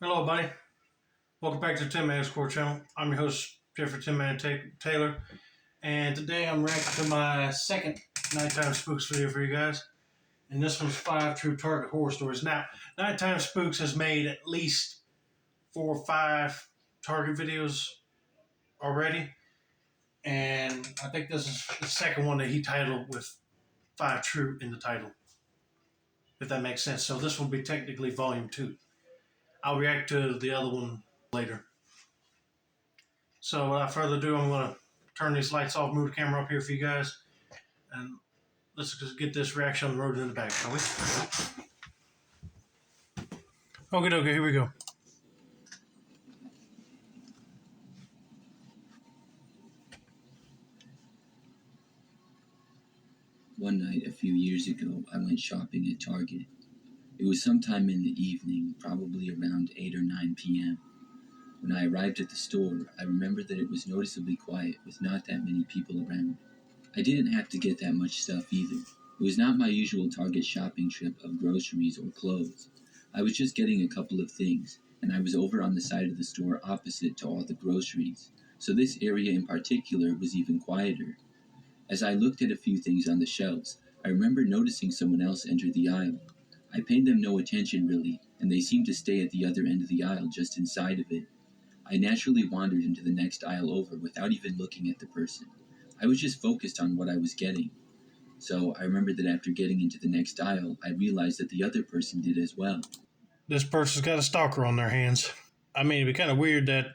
Hello, buddy. Welcome back to the Tin Man Score channel. I'm your host, Jeffrey Tin Man Taylor, and today I'm reacting to my second Nighttime Spooks video for you guys. And this one's 5 True Target Horror Stories. Now, Nighttime Spooks has made at least 4 or 5 Target videos already, and I think this is the second one that he titled with 5 True in the title, if that makes sense. So this will be technically Volume 2. I'll react to the other one later. So without further ado, I'm going to turn these lights off, move the camera up here for you guys, and let's just get this reaction on the road in the back, shall we? Okay, here we go. One night a few years ago, I went shopping at Target. It was sometime in the evening, probably around 8 or 9 p.m. When I arrived at the store, I remembered that it was noticeably quiet with not that many people around. I didn't have to get that much stuff either. It was not my usual Target shopping trip of groceries or clothes. I was just getting a couple of things, and I was over on the side of the store opposite to all the groceries, so this area in particular was even quieter. As I looked at a few things on the shelves, I remember noticing someone else enter the aisle. I paid them no attention really, and they seemed to stay at the other end of the aisle just inside of it. I naturally wandered into the next aisle over without even looking at the person. I was just focused on what I was getting. So I remember that after getting into the next aisle, I realized that the other person did as well. This person's got a stalker on their hands. I mean, it'd be kind of weird that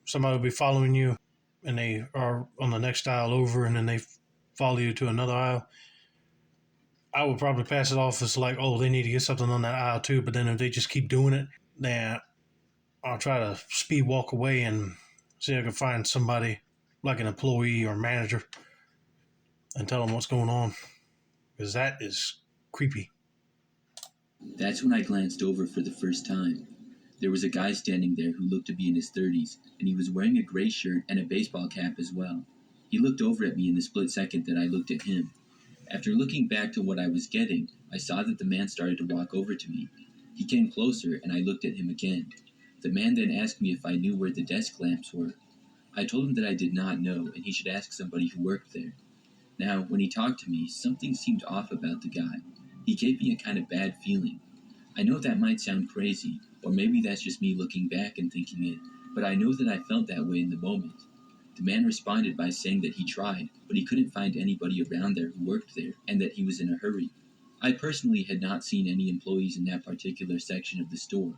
somebody would be following you and they are on the next aisle over and then they follow you to another aisle. I would probably pass it off as like, oh, they need to get something on that aisle too. But then if they just keep doing it, then I'll try to speed walk away and see if I can find somebody like an employee or manager and tell them what's going on, because that is creepy. That's when I glanced over for the first time. There was a guy standing there who looked to be in his 30s, and he was wearing a gray shirt and a baseball cap as well. He looked over at me in the split second that I looked at him. After looking back to what I was getting, I saw that the man started to walk over to me. He came closer, and I looked at him again. The man then asked me if I knew where the desk lamps were. I told him that I did not know, and he should ask somebody who worked there. Now, when he talked to me, something seemed off about the guy. He gave me a kind of bad feeling. I know that might sound crazy, or maybe that's just me looking back and thinking it, but I know that I felt that way in the moment. The man responded by saying that he tried, but he couldn't find anybody around there who worked there, and that he was in a hurry. I personally had not seen any employees in that particular section of the store.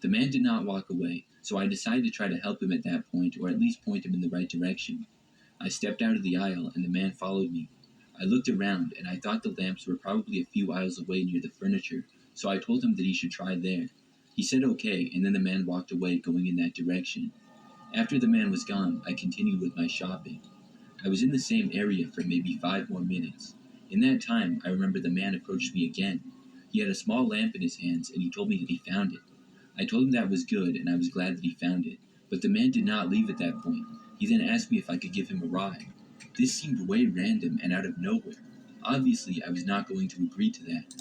The man did not walk away, so I decided to try to help him at that point, or at least point him in the right direction. I stepped out of the aisle, and the man followed me. I looked around, and I thought the lamps were probably a few aisles away near the furniture, so I told him that he should try there. He said okay, and then the man walked away going in that direction. After the man was gone, I continued with my shopping. I was in the same area for maybe 5 more minutes. In that time, I remember the man approached me again. He had a small lamp in his hands, and he told me that he found it. I told him that was good, and I was glad that he found it. But the man did not leave at that point. He then asked me if I could give him a ride. This seemed way random and out of nowhere. Obviously, I was not going to agree to that.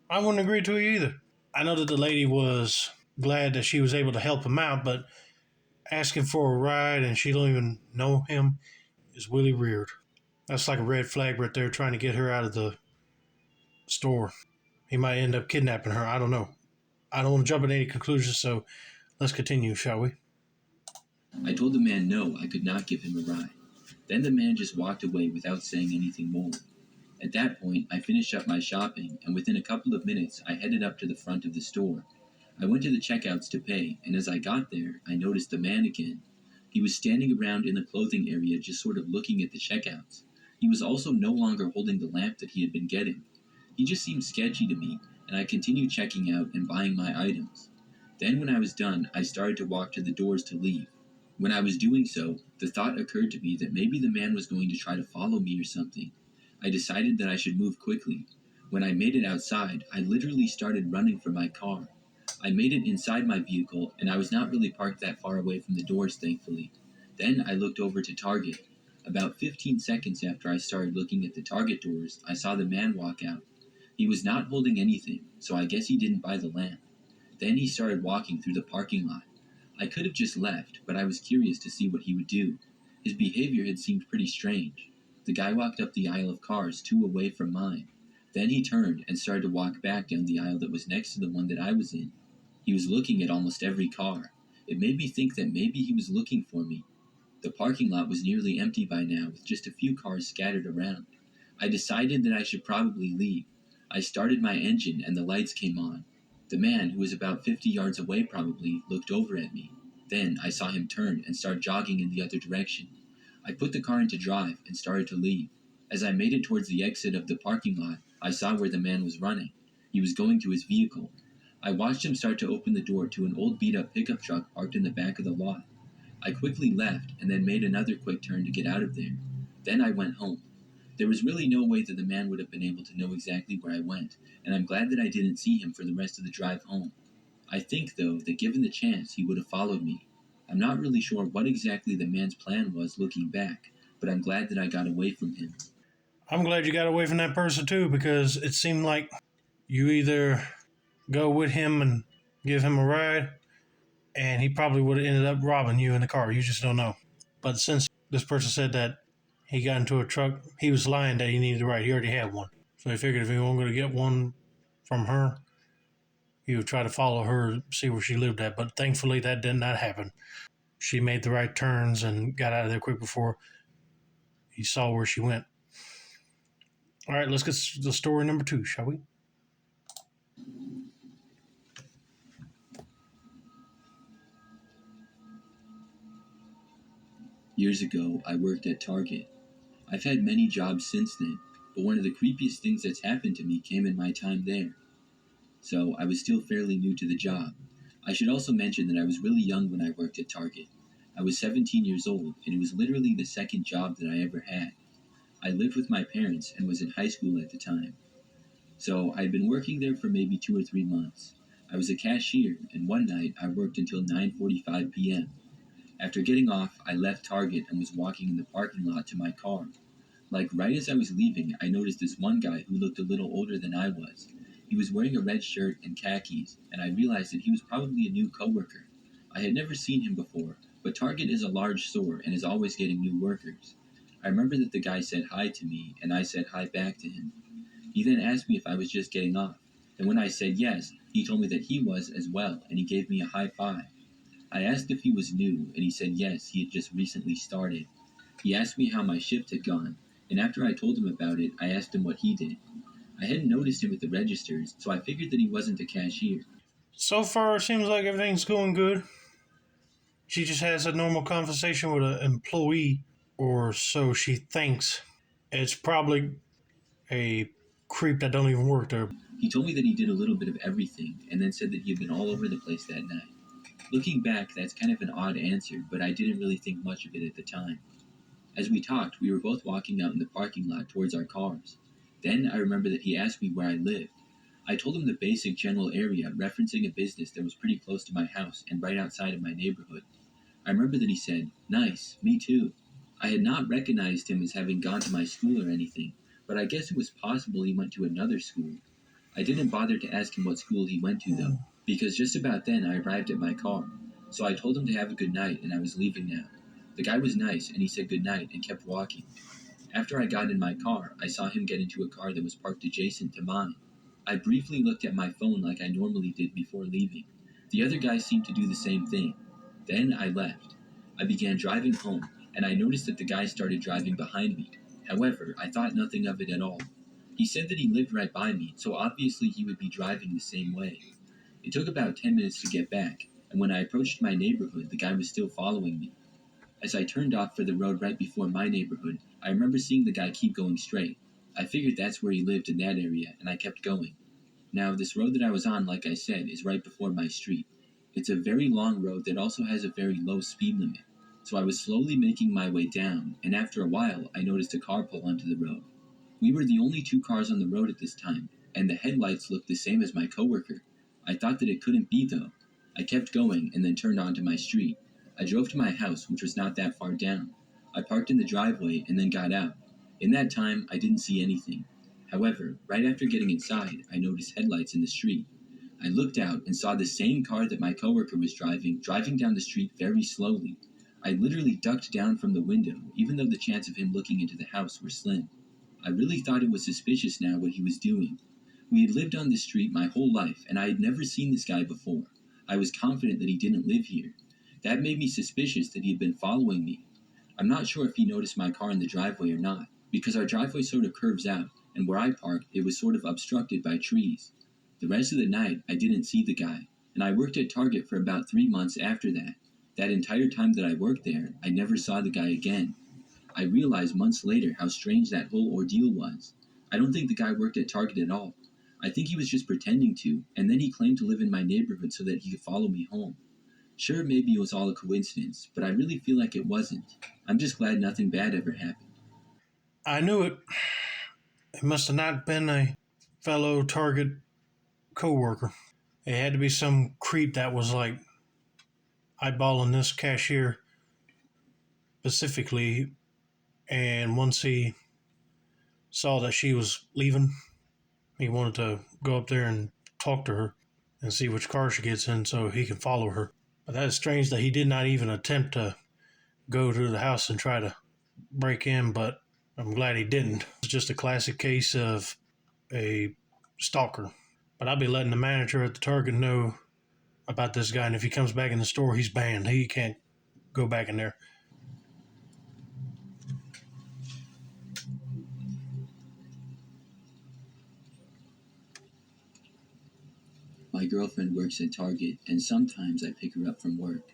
I wouldn't agree to it either. I know that the lady was glad that she was able to help him out, but asking for a ride and she don't even know him is really weird. That's like a red flag right there, trying to get her out of the store. He might end up kidnapping her. I don't know. I don't want to jump at any conclusions, so let's continue, shall we? I told the man no, I could not give him a ride. Then the man just walked away without saying anything more. At that point, I finished up my shopping, and within a couple of minutes, I headed up to the front of the store. I went to the checkouts to pay, and as I got there, I noticed the man again. He was standing around in the clothing area just sort of looking at the checkouts. He was also no longer holding the lamp that he had been getting. He just seemed sketchy to me, and I continued checking out and buying my items. Then when I was done, I started to walk to the doors to leave. When I was doing so, the thought occurred to me that maybe the man was going to try to follow me or something. I decided that I should move quickly. When I made it outside, I literally started running for my car. I made it inside my vehicle, and I was not really parked that far away from the doors, thankfully. Then I looked over to Target. About 15 seconds after I started looking at the Target doors, I saw the man walk out. He was not holding anything, so I guess he didn't buy the lamp. Then he started walking through the parking lot. I could have just left, but I was curious to see what he would do. His behavior had seemed pretty strange. The guy walked up the aisle of cars, two away from mine. Then he turned and started to walk back down the aisle that was next to the one that I was in. He was looking at almost every car. It made me think that maybe he was looking for me. The parking lot was nearly empty by now, with just a few cars scattered around. I decided that I should probably leave. I started my engine and the lights came on. The man, who was about 50 yards away probably, looked over at me. Then I saw him turn and start jogging in the other direction. I put the car into drive and started to leave. As I made it towards the exit of the parking lot, I saw where the man was running. He was going to his vehicle. I watched him start to open the door to an old beat-up pickup truck parked in the back of the lot. I quickly left and then made another quick turn to get out of there. Then I went home. There was really no way that the man would have been able to know exactly where I went, and I'm glad that I didn't see him for the rest of the drive home. I think, though, that given the chance, he would have followed me. I'm not really sure what exactly the man's plan was looking back, but I'm glad that I got away from him. I'm glad you got away from that person too, because it seemed like you either go with him and give him a ride, and he probably would have ended up robbing you in the car. You just don't know. But since this person said that he got into a truck, he was lying that he needed a ride. He already had one. So he figured if he wasn't going to get one from her, he would try to follow her, see where she lived at. But thankfully, that did not happen. She made the right turns and got out of there quick before he saw where she went. All right, let's get to story number 2, shall we? Years ago, I worked at Target. I've had many jobs since then, but one of the creepiest things that's happened to me came in my time there. So I was still fairly new to the job. I should also mention that I was really young when I worked at Target. I was 17 years old, and it was literally the second job that I ever had. I lived with my parents and was in high school at the time. So I had been working there for maybe 2 or 3 months. I was a cashier, and one night I worked until 9:45 p.m. After getting off, I left Target and was walking in the parking lot to my car. Like right as I was leaving, I noticed this one guy who looked a little older than I was. He was wearing a red shirt and khakis, and I realized that he was probably a new coworker. I had never seen him before, but Target is a large store and is always getting new workers. I remember that the guy said hi to me, and I said hi back to him. He then asked me if I was just getting off, and when I said yes, he told me that he was as well, and he gave me a high five. I asked if he was new, and he said yes, he had just recently started. He asked me how my shift had gone, and after I told him about it, I asked him what he did. I hadn't noticed him at the registers, so I figured that he wasn't a cashier. So far, it seems like everything's going good. She just has a normal conversation with an employee, or so she thinks. It's probably a creep that don't even work there. He told me that he did a little bit of everything, and then said that he had been all over the place that night. Looking back, that's kind of an odd answer, but I didn't really think much of it at the time. As we talked, we were both walking out in the parking lot towards our cars. Then I remember that he asked me where I lived. I told him the basic general area, referencing a business that was pretty close to my house and right outside of my neighborhood. I remember that he said, "Nice, me too." I had not recognized him as having gone to my school or anything, but I guess it was possible he went to another school. I didn't bother to ask him what school he went to though, because just about then I arrived at my car. So I told him to have a good night and I was leaving now. The guy was nice and he said good night and kept walking. After I got in my car, I saw him get into a car that was parked adjacent to mine. I briefly looked at my phone like I normally did before leaving. The other guy seemed to do the same thing. Then I left. I began driving home, and I noticed that the guy started driving behind me. However, I thought nothing of it at all. He said that he lived right by me, so obviously he would be driving the same way. It took about 10 minutes to get back, and when I approached my neighborhood, the guy was still following me. As I turned off for the road right before my neighborhood, I remember seeing the guy keep going straight. I figured that's where he lived in that area, and I kept going. Now, this road that I was on, like I said, is right before my street. It's a very long road that also has a very low speed limit. So I was slowly making my way down, and after a while, I noticed a car pull onto the road. We were the only two cars on the road at this time, and the headlights looked the same as my coworker. I thought that it couldn't be though. I kept going and then turned onto my street. I drove to my house, which was not that far down. I parked in the driveway and then got out. In that time, I didn't see anything. However, right after getting inside, I noticed headlights in the street. I looked out and saw the same car that my coworker was driving down the street very slowly. I literally ducked down from the window, even though the chance of him looking into the house were slim. I really thought it was suspicious now what he was doing. We had lived on this street my whole life, and I had never seen this guy before. I was confident that he didn't live here. That made me suspicious that he had been following me. I'm not sure if he noticed my car in the driveway or not, because our driveway sort of curves out, and where I parked, it was sort of obstructed by trees. The rest of the night, I didn't see the guy, and I worked at Target for about 3 months after that. That entire time that I worked there, I never saw the guy again. I realized months later how strange that whole ordeal was. I don't think the guy worked at Target at all. I think he was just pretending to, and then he claimed to live in my neighborhood so that he could follow me home. Sure, maybe it was all a coincidence, but I really feel like it wasn't. I'm just glad nothing bad ever happened. I knew it. It must have not been a fellow Target coworker. It had to be some creep that was like eyeballing this cashier specifically. And once he saw that she was leaving, he wanted to go up there and talk to her and see which car she gets in so he can follow her. But that is strange that he did not even attempt to go to the house and try to break in, but I'm glad he didn't. It's just a classic case of a stalker. But I'll be letting the manager at the Target know about this guy, and if he comes back in the store, he's banned. He can't go back in there. My girlfriend works at Target, and sometimes I pick her up from work.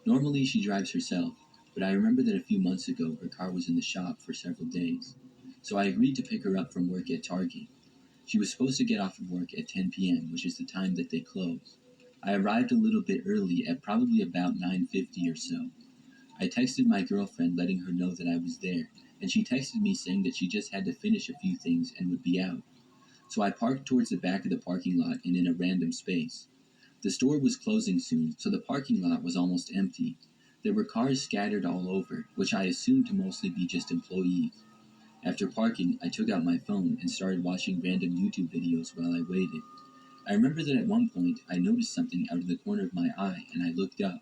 Normally, she drives herself, but I remember that a few months ago her car was in the shop for several days. So I agreed to pick her up from work at Target. She was supposed to get off of work at 10 p.m., which is the time that they close. I arrived a little bit early at probably about 9:50 or so. I texted my girlfriend letting her know that I was there, and she texted me saying that she just had to finish a few things and would be out. So I parked towards the back of the parking lot and in a random space. The store was closing soon, so the parking lot was almost empty. There were cars scattered all over, which I assumed to mostly be just employees. After parking, I took out my phone and started watching random YouTube videos while I waited. I remember that at one point I noticed something out of the corner of my eye and I looked up.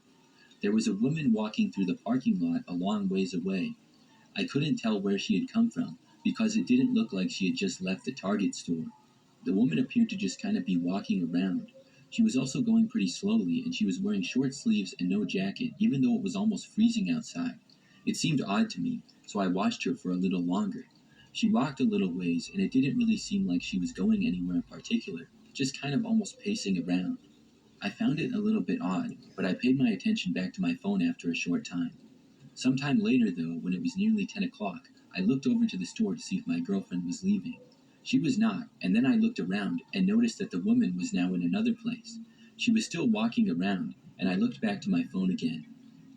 There was a woman walking through the parking lot a long ways away. I couldn't tell where she had come from because it didn't look like she had just left the Target store. The woman appeared to just kind of be walking around. She was also going pretty slowly and she was wearing short sleeves and no jacket even though it was almost freezing outside. It seemed odd to me, so I watched her for a little longer. She walked a little ways and it didn't really seem like she was going anywhere in particular, just kind of almost pacing around. I found it a little bit odd, but I paid my attention back to my phone after a short time. Sometime later, though, when it was nearly 10 o'clock, I looked over to the store to see if my girlfriend was leaving. She was not, and then I looked around and noticed that the woman was now in another place. She was still walking around, and I looked back to my phone again.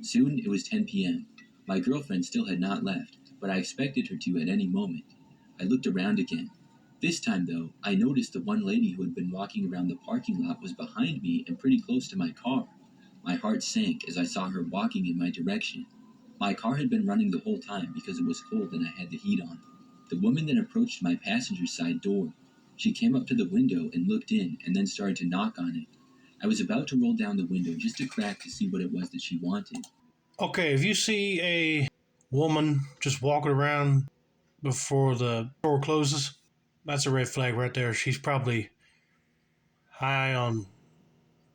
Soon it was 10 p.m. My girlfriend still had not left, but I expected her to at any moment. I looked around again. This time, though, I noticed the one lady who had been walking around the parking lot was behind me and pretty close to my car. My heart sank as I saw her walking in my direction. My car had been running the whole time because it was cold and I had the heat on. The woman then approached my passenger side door. She came up to the window and looked in and then started to knock on it. I was about to roll down the window just a crack to see what it was that she wanted. Okay, if you see a woman just walking around before the door closes, that's a red flag right there. She's probably high on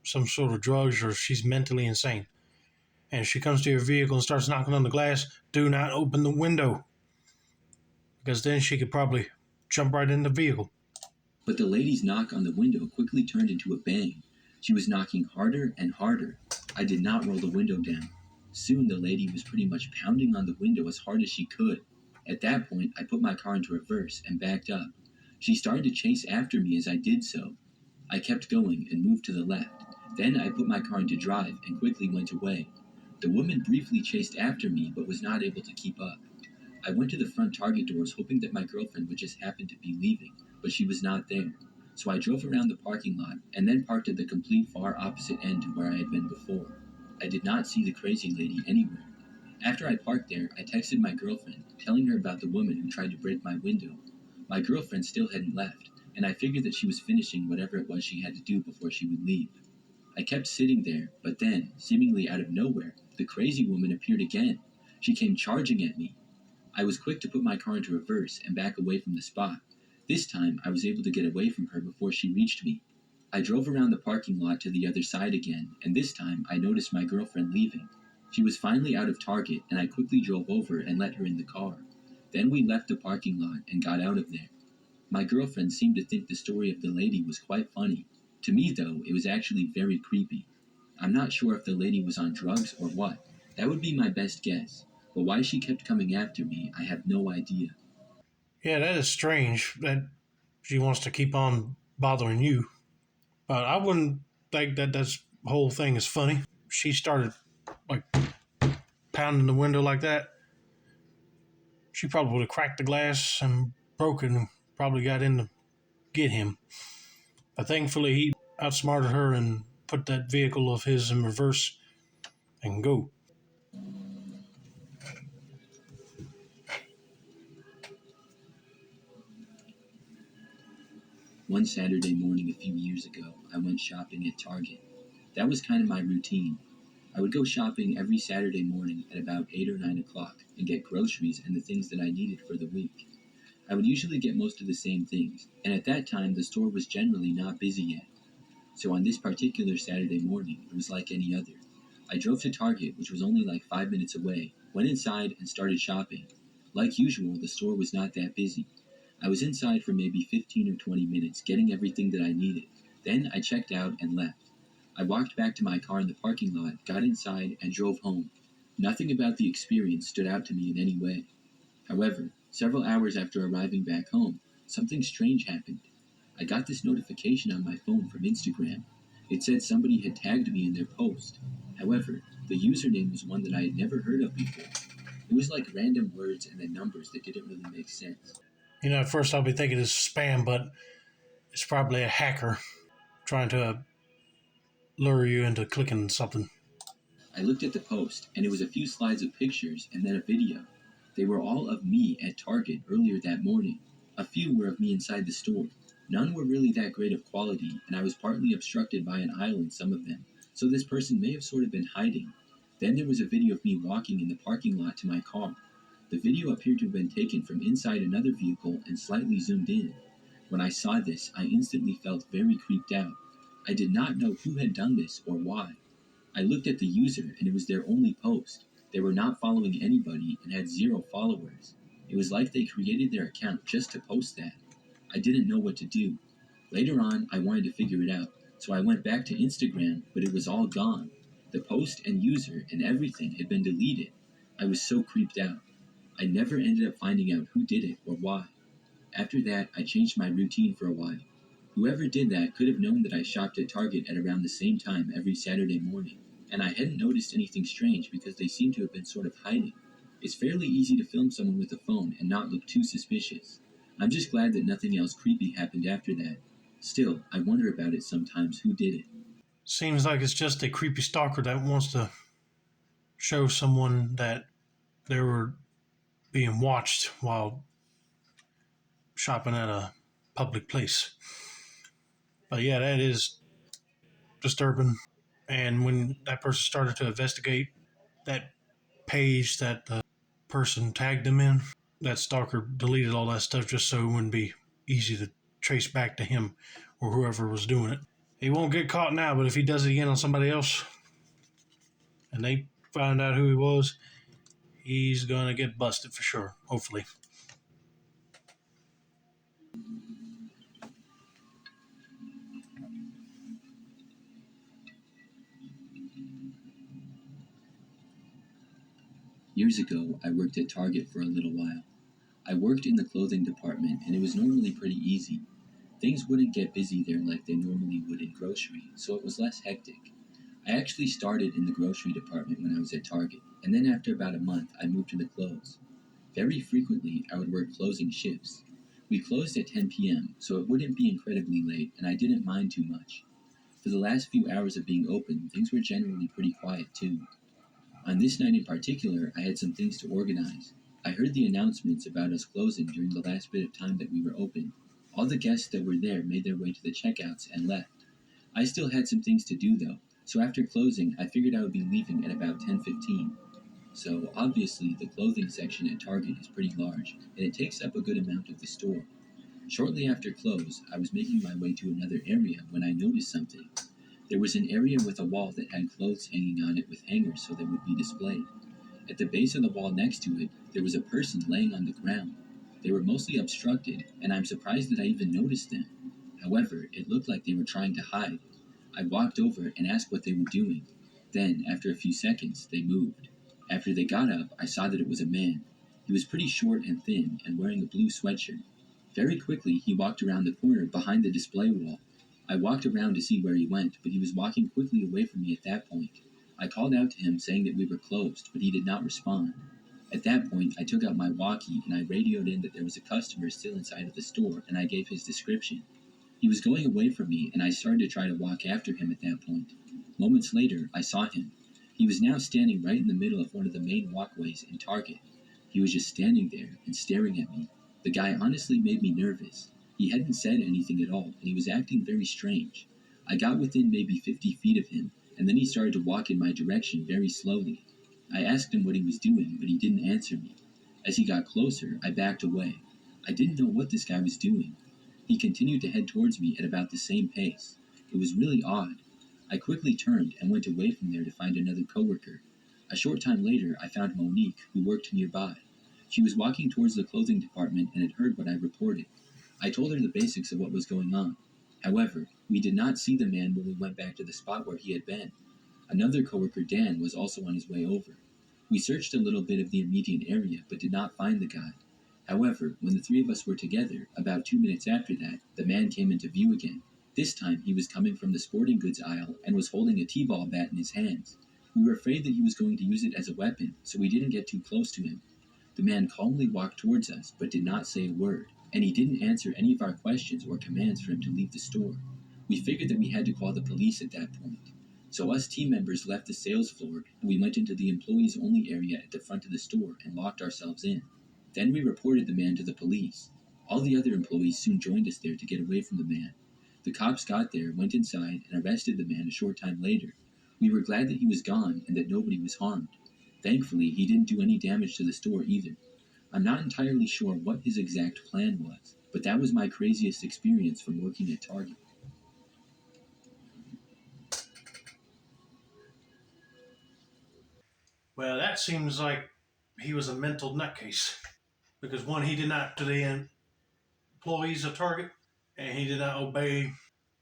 some sort of drugs or she's mentally insane. And if she comes to your vehicle and starts knocking on the glass, do not open the window because then she could probably jump right in the vehicle. But the lady's knock on the window quickly turned into a bang. She was knocking harder and harder. I did not roll the window down. Soon the lady was pretty much pounding on the window as hard as she could. At that point, I put my car into reverse and backed up. She started to chase after me as I did so. I kept going and moved to the left. Then I put my car into drive and quickly went away. The woman briefly chased after me but was not able to keep up. I went to the front Target doors hoping that my girlfriend would just happen to be leaving, but she was not there. So I drove around the parking lot and then parked at the complete far opposite end to where I had been before. I did not see the crazy lady anywhere. After I parked there, I texted my girlfriend, telling her about the woman who tried to break my window. My girlfriend still hadn't left, and I figured that she was finishing whatever it was she had to do before she would leave. I kept sitting there, but then, seemingly out of nowhere, the crazy woman appeared again. She came charging at me. I was quick to put my car into reverse and back away from the spot. This time, I was able to get away from her before she reached me. I drove around the parking lot to the other side again, and this time I noticed my girlfriend leaving. She was finally out of Target, and I quickly drove over and let her in the car. Then we left the parking lot and got out of there. My girlfriend seemed to think the story of the lady was quite funny. To me, though, it was actually very creepy. I'm not sure if the lady was on drugs or what. That would be my best guess. But why she kept coming after me, I have no idea. Yeah, that is strange that she wants to keep on bothering you. But I wouldn't think that this whole thing is funny. She started like pounding the window like that. She probably would have cracked the glass and broken and probably got in to get him. But thankfully, he outsmarted her and put that vehicle of his in reverse and go. One Saturday morning a few years ago, I went shopping at Target. That was kind of my routine. I would go shopping every Saturday morning at about 8 or 9 o'clock and get groceries and the things that I needed for the week. I would usually get most of the same things, and at that time the store was generally not busy yet. So on this particular Saturday morning, it was like any other. I drove to Target, which was only like 5 minutes away, went inside and started shopping. Like usual, the store was not that busy. I was inside for maybe 15 or 20 minutes, getting everything that I needed. Then I checked out and left. I walked back to my car in the parking lot, got inside, and drove home. Nothing about the experience stood out to me in any way. However, several hours after arriving back home, something strange happened. I got this notification on my phone from Instagram. It said somebody had tagged me in their post. However, the username was one that I had never heard of before. It was like random words and then numbers that didn't really make sense. At first I'll be thinking it's spam, but it's probably a hacker trying to lure you into clicking something. I looked at the post, and it was a few slides of pictures and then a video. They were all of me at Target earlier that morning. A few were of me inside the store. None were really that great of quality, and I was partly obstructed by an aisle in some of them, so this person may have sort of been hiding. Then there was a video of me walking in the parking lot to my car. The video appeared to have been taken from inside another vehicle and slightly zoomed in. When I saw this, I instantly felt very creeped out. I did not know who had done this or why. I looked at the user and it was their only post. They were not following anybody and had 0 followers. It was like they created their account just to post that. I didn't know what to do. Later on, I wanted to figure it out, so I went back to Instagram, but it was all gone. The post and user and everything had been deleted. I was so creeped out. I never ended up finding out who did it or why. After that, I changed my routine for a while. Whoever did that could have known that I shopped at Target at around the same time every Saturday morning, and I hadn't noticed anything strange because they seemed to have been sort of hiding. It's fairly easy to film someone with a phone and not look too suspicious. I'm just glad that nothing else creepy happened after that. Still, I wonder about it sometimes who did it. Seems like it's just a creepy stalker that wants to show someone that they were being watched while shopping at a public place. But yeah, that is disturbing. And when that person started to investigate that page that the person tagged them in, that stalker deleted all that stuff just so it wouldn't be easy to trace back to him or whoever was doing it. He won't get caught now, but if he does it again on somebody else and they find out who he was, he's going to get busted for sure, hopefully. Years ago, I worked at Target for a little while. I worked in the clothing department, and it was normally pretty easy. Things wouldn't get busy there like they normally would in grocery, so it was less hectic. I actually started in the grocery department when I was at Target, and then after about a month, I moved to the clothes. Very frequently, I would work closing shifts. We closed at 10 p.m., so it wouldn't be incredibly late, and I didn't mind too much. For the last few hours of being open, things were generally pretty quiet too. On this night in particular, I had some things to organize. I heard the announcements about us closing during the last bit of time that we were open. All the guests that were there made their way to the checkouts and left. I still had some things to do though, so after closing, I figured I would be leaving at about 10:15. So obviously, the clothing section at Target is pretty large, and it takes up a good amount of the store. Shortly after close, I was making my way to another area when I noticed something. There was an area with a wall that had clothes hanging on it with hangers so they would be displayed. At the base of the wall next to it, there was a person laying on the ground. They were mostly obstructed, and I'm surprised that I even noticed them. However, it looked like they were trying to hide. I walked over and asked what they were doing. Then, after a few seconds, they moved. After they got up, I saw that it was a man. He was pretty short and thin and wearing a blue sweatshirt. Very quickly, he walked around the corner behind the display wall. I walked around to see where he went, but he was walking quickly away from me at that point. I called out to him saying that we were closed, but he did not respond. At that point, I took out my walkie and I radioed in that there was a customer still inside of the store, and I gave his description. He was going away from me, and I started to try to walk after him at that point. Moments later, I saw him. He was now standing right in the middle of one of the main walkways in Target. He was just standing there and staring at me. The guy honestly made me nervous. He hadn't said anything at all, and he was acting very strange. I got within maybe 50 feet of him, and then he started to walk in my direction very slowly. I asked him what he was doing, but he didn't answer me. As he got closer, I backed away. I didn't know what this guy was doing. He continued to head towards me at about the same pace. It was really odd. I quickly turned and went away from there to find another coworker. A short time later, I found Monique, who worked nearby. She was walking towards the clothing department and had heard what I reported. I told her the basics of what was going on. However, we did not see the man when we went back to the spot where he had been. Another coworker, Dan, was also on his way over. We searched a little bit of the immediate area, but did not find the guy. However, when the three of us were together, about 2 minutes after that, the man came into view again. This time, he was coming from the sporting goods aisle and was holding a t-ball bat in his hands. We were afraid that he was going to use it as a weapon, so we didn't get too close to him. The man calmly walked towards us, but did not say a word, and he didn't answer any of our questions or commands for him to leave the store. We figured that we had to call the police at that point. So us team members left the sales floor, and we went into the employees-only area at the front of the store and locked ourselves in. Then we reported the man to the police. All the other employees soon joined us there to get away from the man. The cops got there, went inside, and arrested the man a short time later. We were glad that he was gone and that nobody was harmed. Thankfully, he didn't do any damage to the store either. I'm not entirely sure what his exact plan was, but that was my craziest experience from working at Target. Well, that seems like he was a mental nutcase. Because one, he did not to the employees of Target, and he did not obey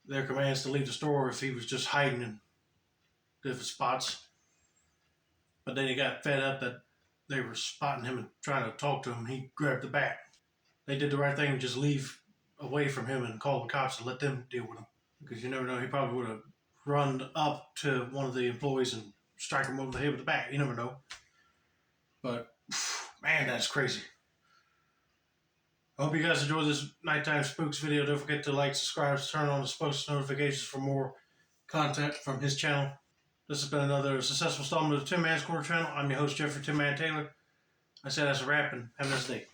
their commands to leave the store if he was just hiding in different spots. But then he got fed up that they were spotting him and trying to talk to him. He grabbed the bat. They did the right thing and just leave away from him and call the cops and let them deal with him. Because you never know, he probably would have run up to one of the employees and strike him over the head with the bat. You never know. But, man, that's crazy. I hope you guys enjoyed this Nighttime Spooks video. Don't forget to like, subscribe, turn on the post notifications for more content from his channel. This has been another successful installment of the Tin Man's Corner channel. I'm your host, Jeffrey Tin Man Taylor. I said that's a wrap, and have a nice day.